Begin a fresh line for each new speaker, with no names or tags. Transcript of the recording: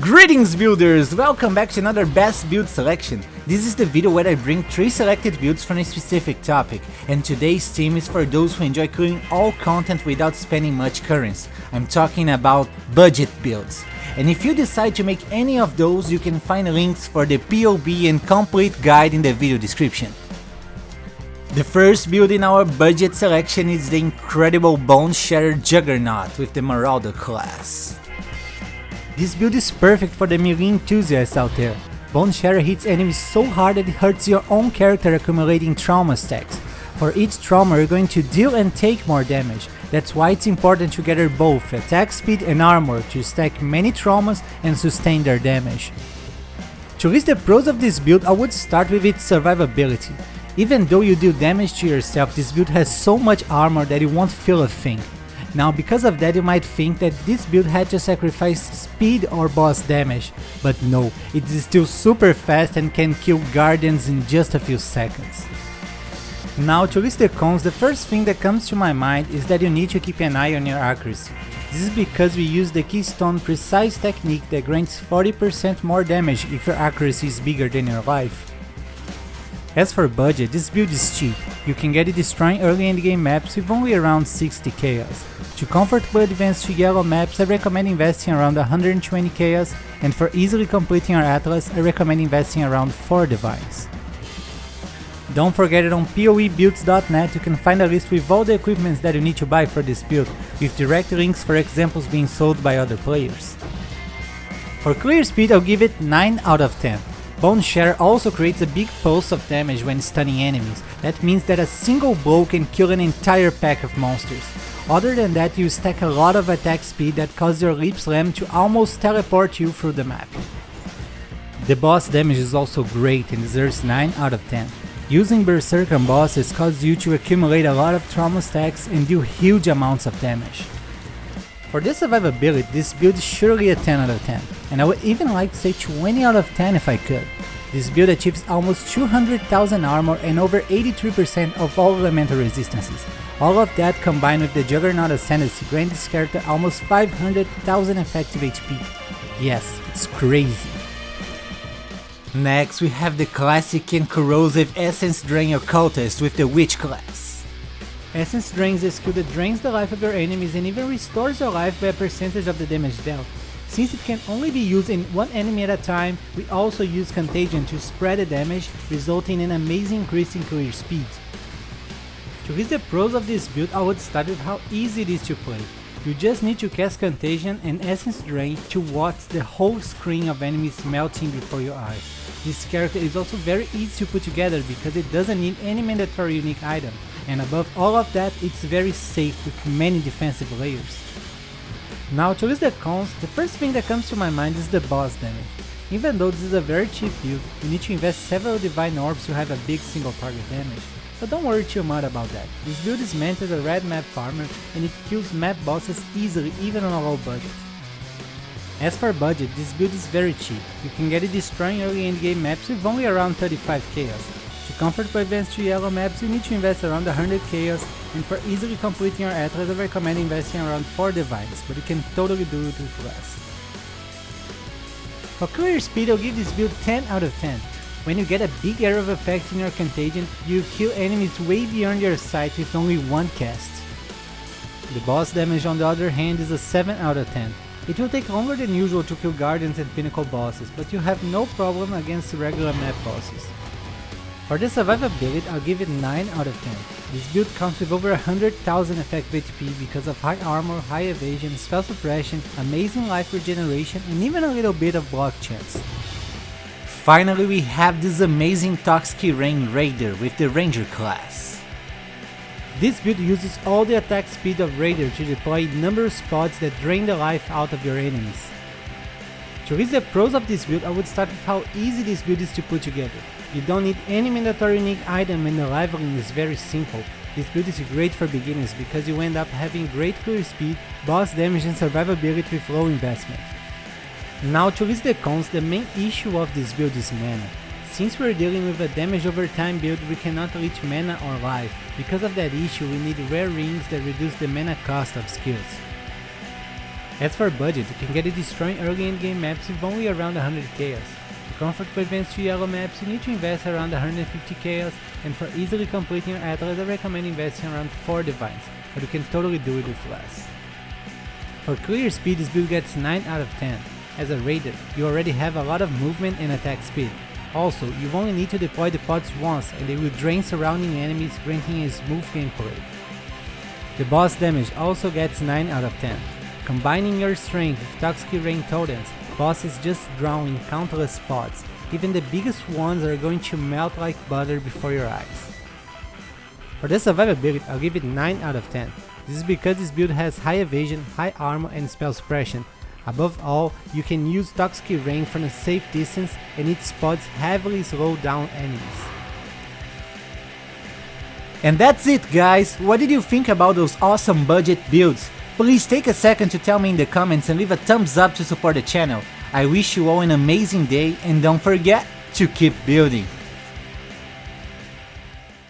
Greetings builders! Welcome back to another best build selection. This is the video where I bring 3 selected builds from a specific topic, and today's theme is for those who enjoy clearing all content without spending much currency. I'm talking about budget builds. And if you decide to make any of those, you can find links for the PoE and complete guide in the video description. The first build in our budget selection is the incredible Boneshatter Juggernaut with the Marauder class. This build is perfect for the melee enthusiasts out there. Boneshatter hits enemies so hard that it hurts your own character, accumulating trauma stacks. For each trauma you're going to deal and take more damage. That's why it's important to gather both attack speed and armor to stack many traumas and sustain their damage. To list the pros of this build, I would start with its survivability. Even though you deal damage to yourself, this build has so much armor that you won't feel a thing. Now, because of that, you might think that this build had to sacrifice speed or boss damage, but no, it is still super fast and can kill guardians in just a few seconds. Now, to list the cons, the first thing that comes to my mind is that you need to keep an eye on your accuracy. This is because we use the Keystone Precise technique that grants 40% more damage if your accuracy is bigger than your life. As for budget, this build is cheap. You can get it destroying early endgame maps with only around 60 chaos. To comfortably advance to yellow maps, I recommend investing around 120 chaos, and for easily completing your atlas, I recommend investing around 4 divines. Don't forget that on PoEbuilds.net you can find a list with all the equipments that you need to buy for this build, with direct links for examples being sold by other players. For clear speed, I'll give it 9 out of 10. Boneshatter also creates a big pulse of damage when stunning enemies. That means that a single blow can kill an entire pack of monsters. Other than that, you stack a lot of attack speed that causes your Leap Slam to almost teleport you through the map. The boss damage is also great and deserves 9 out of 10. Using Berserk on bosses causes you to accumulate a lot of trauma stacks and deal huge amounts of damage. For the survivability, this build is surely a 10 out of 10, and I would even like to say 20 out of 10 if I could. This build achieves almost 200,000 armor and over 83% of all elemental resistances. All of that combined with the Juggernaut Ascendancy grant this character almost 500,000 effective HP. Yes, it's crazy. Next we have the classic and corrosive Essence Drain your Cultist with the Witch class. Essence Drain is a skill that drains the life of your enemies and even restores your life by a percentage of the damage dealt. Since it can only be used in one enemy at a time, we also use Contagion to spread the damage, resulting in an amazing increase in clear speed. To list the pros of this build, I would start with how easy it is to play. You just need to cast Contagion and Essence Drain to watch the whole screen of enemies melting before your eyes. This character is also very easy to put together because it doesn't need any mandatory unique item, and above all of that, it's very safe with many defensive layers. Now, to list the cons, the first thing that comes to my mind is the boss damage. Even though this is a very cheap build, you need to invest several divine orbs to have a big single target damage. But don't worry too much about that. This build is meant as a red map farmer and it kills map bosses easily even on a low budget. As for budget, this build is very cheap. You can get it destroying early endgame maps with only around 35 chaos. To comfortably advance to yellow maps, you need to invest around 100 chaos, and for easily completing your atlas, I recommend investing around 4 divines, but you can totally do it with less. For clear speed, I'll give this build 10 out of 10. When you get a big area of effect in your Contagion, you kill enemies way beyond your sight with only one cast. The boss damage on the other hand is a 7 out of 10. It will take longer than usual to kill guardians and pinnacle bosses, but you have no problem against regular map bosses. For the survivability, I'll give it 9 out of 10. This build comes with over 100,000 effective HP because of high armor, high evasion, spell suppression, amazing life regeneration, and even a little bit of block chance. Finally, we have this amazing Toxic Rain Raider with the Ranger class. This build uses all the attack speed of Raider to deploy numerous pods that drain the life out of your enemies. To list the pros of this build, I would start with how easy this build is to put together. You don't need any mandatory unique item and the leveling is very simple. This build is great for beginners because you end up having great clear speed, boss damage and survivability with low investment. Now to list the cons, the main issue of this build is mana. Since we're dealing with a damage over time build, we cannot reach mana or life. Because of that issue, we need rare rings that reduce the mana cost of skills.
As for budget, you can get it destroying early endgame maps with only around 100 chaos. To comfortably advance to yellow maps, you need to invest around 150 chaos, and for easily completing your atlas, I recommend investing around 4 divines, but you can totally do it with less. For clear speed, this build gets 9 out of 10. As a raider, you already have a lot of movement and attack speed. Also, you only need to deploy the pods once and they will drain surrounding enemies, granting a smooth gameplay. The boss damage also gets 9 out of 10. Combining your strength with Toxic Rain totems, bosses just drown in countless spots. Even the biggest ones are going to melt like butter before your eyes. For the survivability, I'll give it 9 out of 10. This is because this build has high evasion, high armor and spell suppression. Above all, you can use Toxic Rain from a safe distance and its pods heavily slow down enemies.
And that's it, guys! What did you think about those awesome budget builds? Please take a second to tell me in the comments and leave a thumbs up to support the channel. I wish you all an amazing day and don't forget to keep building!